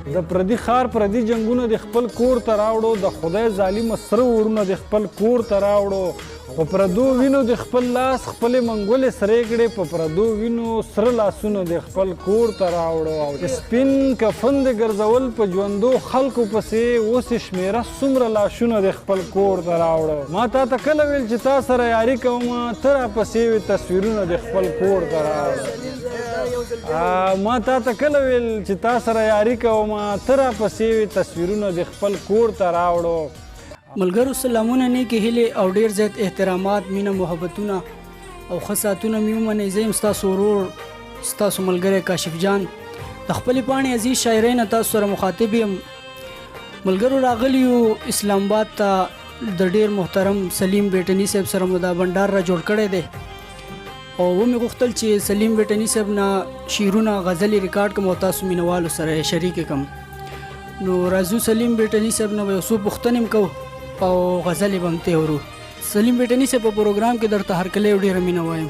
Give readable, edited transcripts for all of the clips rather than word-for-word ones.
د پردي ښار پردي جنګونه د خپل کور ته راوړو د خدای ظالمه سره ورونه د خپل کور ته راوړو په پردو وینو د خپل لاس خپلې منګولې سرې کړې په پردو وینو سره لاسونه د خپل کور ته راوړو او سپین کفن د ګرځول په ژوندو خلکو پسې اوس یې شمېره څومره لاشونه د خپل کور ته راوړو ما تا ته کله ویل چې تا سره یاري کومه ته راپسې وې تصویرونه د خپل کور ته راوړو ما تا ته کله ویل چې تا سره یاري کومه ته راپسې وې تصویرونه د خپل کور ته راوړو ملګرو سلامونه نیکې هیلې او ډېر زیات احترامات مینه محبتونه او ښه ساعتونه مې ومنئ زه یم ستاسو ورور ستاسو ملګری کاشف جان د خپلې پاڼې عزیز شاعرۍ نه تاسو سره مخاطب یم ملګرو راغلي یو اسلام آباد ته د ډېر محترم سلیم بیټني صاحب سره مو دا بنډار را جوړ کړی دی او ومې غوښتل چې سلیم بیټني صاحب نه شعرونه غزلې ریکارډ کړم او تاسو مینوالو سره یې شریک کړم نو راځو سلیم بیټني صاحب نه به یو څو پوښتنې هم کوو او غزلې به هم تېرو سلیم بیټني صاحب په پروګرام کې درته هرکلی یو ډېره مینه وایم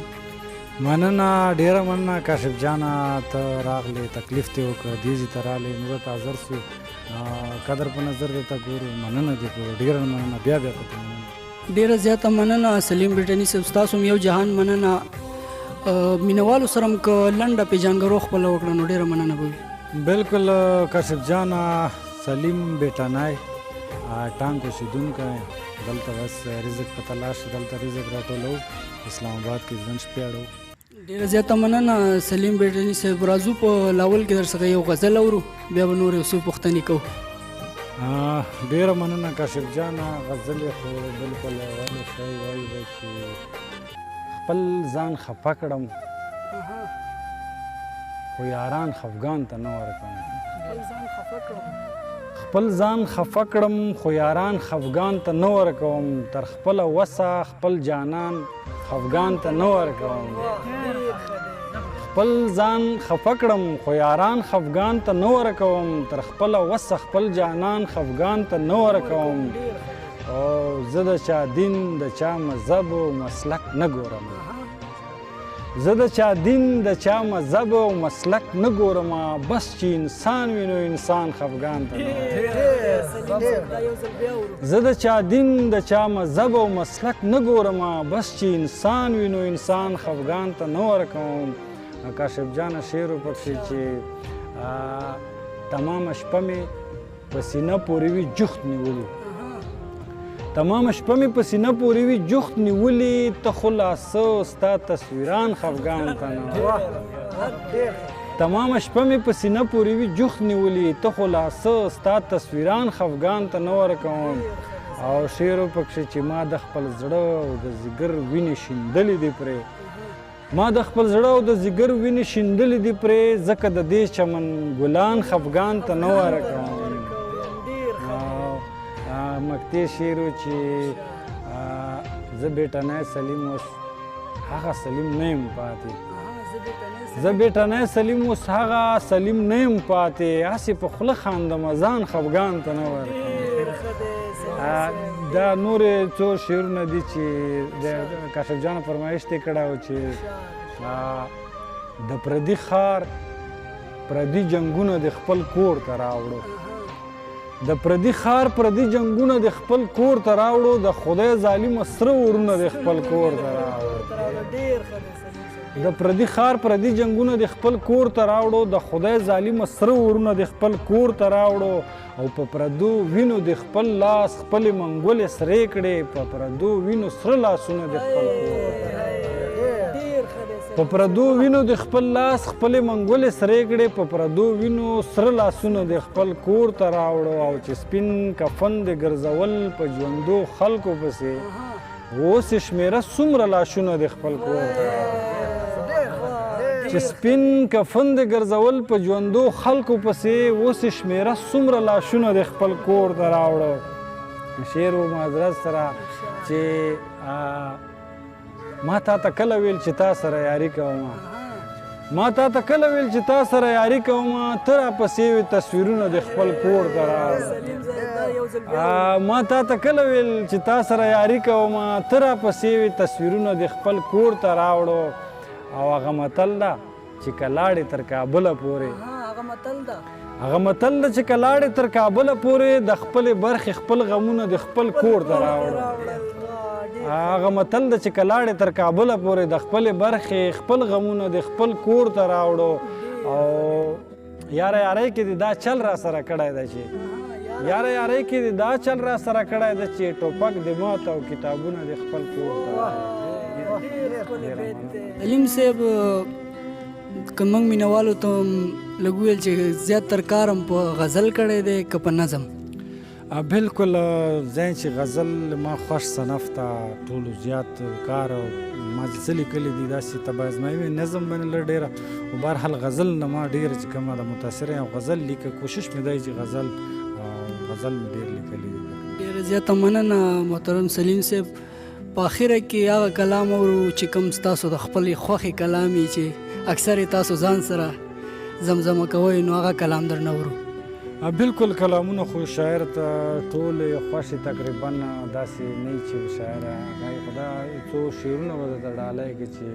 مننه ډېره مننه کاشف جانه ته راغلې تکلیف دې وکړه دې ځای ته رالې موږ ته حاضر سو قدر په نظر درته ګورو مننه دې کړو ډېره مننه بیا بیا پته مننه ډېره زیاته مننه سلیم بیټني صاحب ستاسو هم یو جهان مننه مینوالو سره هم که لنډه پیژانګرو خپله وکړه نو ډېره مننه به وي بالکل کاشف جانه سلیم بیټنی ټانک اوسېدونکی دلته بس رزق په تلاش دلته رزق راټولو اسلام آباد کې ژوند شپې اړو ډېره زیاته مننه سلیم بیټني صاحب راځو په لاول کې در څخه یو غزل اورو بیا به نور یو څو پوښتنې کوو ډېره مننه کاشف جانه غزل یې خو بالکل ولې شی وایي دی چې خپل ځان خفه کړم خو یاران خفګان ته نه ورکوم خپل ځان خفه کړم خو یاران خفګان ته نه ورکوم تر خپله وسه خپل جانان خفګان ته نه ورکوم خپل ځان خفه کړم خو یاران خفګان ته نه ورکوم تر خپله وسه خپل جانان خفګان ته نه ورکوم او زه د چا دین د چا مذهب او مسلک نه ګورم زه د چا دین د چا مذهب او مسلک نه ګورم بس چې انسان وي نو انسان خفګان ته زه د چا دین د چا مذهب او مسلک نه ګورم بس چې انسان وي نو انسان خفګان ته نه ورکوم کاشف جانه شعر وپکښې چې تمامه شپه مې په سینه پورې وي جخت نیولي تمامه شپه مې په سینه پورې وي جخت نیولي ته خو لا څه ستا تصویران خفګان ته نه تمامه شپه مې په سینه پورې وي جخت نیولي ته خو لا څه ستا تصویران خفګان ته نه ورکوم او شعر وپکښې چې ما د خپل زړه او د ځیګر وینې شیندلې دي پرې ما د خپل زړه او د ځیګر وینې شیندلې دي پرې ځکه د دې چمن ګلان خفګان ته نه ورکوم مکتې شعر و چې زه بیټنی سلیم اوس هغه سلیم نه یم پاتې زه بیټنی سلیم اوس هغه سلیم نه یم پاتې هسې په خوله خاندم ځان خفګان ته نه ورکوم دا نورې څو شعرونه دي چې د کاشف جانه فرمایش دې کړی و چې د پردي ښار پردي جنګونه د خپل کور ته راوړو د پردي ښار پردي جنګونه د خپل کور ته راوړو د خدای ظالمه سره ورونه د خپل کور ته راوړو د پردي ښار پردي جنګونه د خپل کور ته راوړو د خدای ظالمه سره ورونه د خپل کور ته راوړو او په پردو وینو د خپل لاس خپلې منګولې سرې کړې په پردو وینو سره لاسونه د خپل کور په پردو وینو د خپل لاس خپلې منګولې سرې کړې په پردو وینو سره لاسونه د خپل کور ته راوړو او چې سپین کفن د ګرځول په ژوندو خلکو پسې اوس یې شمېره څومره لاشونه د خپل کور ته چې سپین کفن د ګرځول په ژوندو خلکو پسې اوس یې شمېره څومره لاشونه د خپل کور ته راوړو شعر و معذرت سره چې ما تا ته کله ویل چې تا سره یاري کومه ما تا ته کله ویل چې تا سره یاري کومه ته راپسې وې تصویرونه د خپل کور ته راوړو ما تا ته کله ویل چې تا سره یاري کومه ته راپسې وې تصویرونه د خپل کور ته راوړو او هغه متل ده چې که لاړې تر کابله پورې هغه متل ده چې که لاړې تر کابله پورې د خپلې برخې خپل غمونه د خپل کور ته راوړه. هغه متل ده چې که لاړې تر کابله پورې د خپلې برخې خپل غمونه د خپل کور ته راوړو. او یاره یارۍ کې دې دا چل را سره کړی ده چې یاره یارۍ کې دې دا چل را سره کړی ده چې ټوپک د مات او کتابونه د خپل کور ته راوړو. سلیم صاحب که موږ مینوالو ته لږ وویل چې زیاتر کار هم په غزل کړی دی که په نظم؟ بالکل ځای چې غزل ما خوښ صنف ته ټولو زیات کار ما څه لیکلي دي داسې ته به ازمایي نظم باندې لږ ډېره خو بهرحال غزل نه ما ډېره چې کومه د متاثره یم غزل لیکه کوشش مې دی چې غزل مې ډېر لیکلي دي. ډېره زیاته مننه محترم سلیم صاحب. په اخره کې هغه کلام اورو چې کوم ستاسو د خپلې خوښې کلام وي چې اکثر تاسو ځان سره زمزمه کوئ نو هغه کلام درنه اورو. بالکل کلامونه خو شاعر ته ټولې خوښې تقریبا داسې نه چې شاعر هغه خدای څو شعرونه به درته ډالۍ کړي چې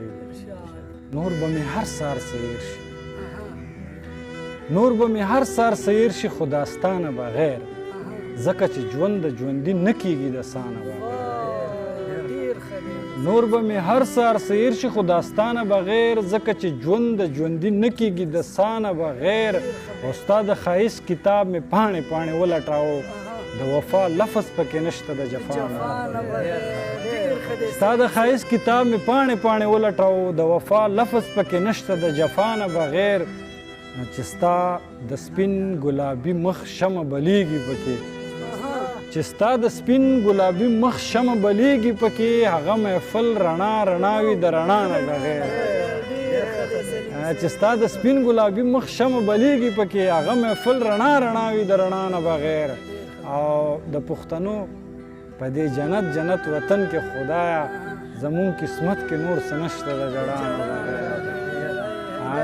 نور به مې هر سهار سیر شي نور به مې هر سهار سیر شي خو داستانه بغیر ځکه چې ژوند د ژوندي نه کېږي د سانه بغیر. نور به مې هر سهار سیر شي خو داستانه بغیر ځکه چې ژوند د ژوندي نه کېږي د سانه بغیر. او ستا د ښایست کتاب مې پاڼې پاڼې ولټاوه د وفا لفظ پکې نشته د جفا نه. ستا د ښایست کتاب مې پاڼې پاڼې ولټاوه د وفا لفظ پکې نشته د جفا نه بغیر. چې ستا د سپین ګلابي مخ شمه بلیږي پکې چې ستا د سپین ګلابي مخ شمه بلیږي پکې هغه محفل رڼا رڼاوي د رڼا نه بغیر. چې ستا د سپین ګلابي مخ شمه بلیږي پکې هغه محفل رڼا رڼاوي د رڼا نه بغیر. او د پښتنو په دې جنت جنت وطن کې خدایا زمون قسمت کې نور څه نشته د ژړا نه بغیر.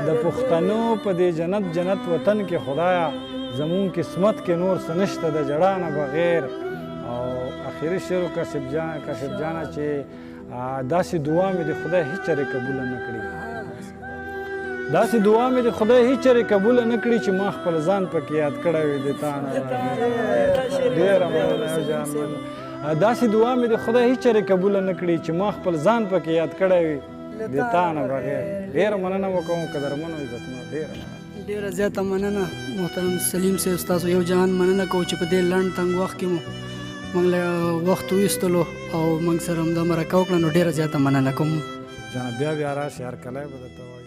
د پښتنو په دې جنت جنت وطن کې خدایا زمون قسمت کې نور څه نشته د ژړا نه بغیر. او اخري شعر کاشف جانه چې داسې دعا مې د خدای هیڅ چېرې قبوله نه کړي داسې دعا مې د خدای هیڅ چېرې قبوله نه کړي چې ما خپل ځان پکې یاد کړی وي د تا نه. ډېره مننه جان مننه. داسې دعا مې د خدای هیڅ چېرې قبوله نه کړي چې ما خپل ځان پکې یاد کړی وي د تا نه بغیر. ډېره مننه وکوم قدرمنو عزتمنو. ډېره زیاته مننه محترم سلیم صاحب. ستاسو یو جهان مننه کوو چې په دې لنډ تنګ وخت کې مو موږ له وخت ویستلو او موږ سره همدا مرکه وکړه نو ډېره زیاته مننه کوم. جانه بیا راشئ هر کله به درته وایو.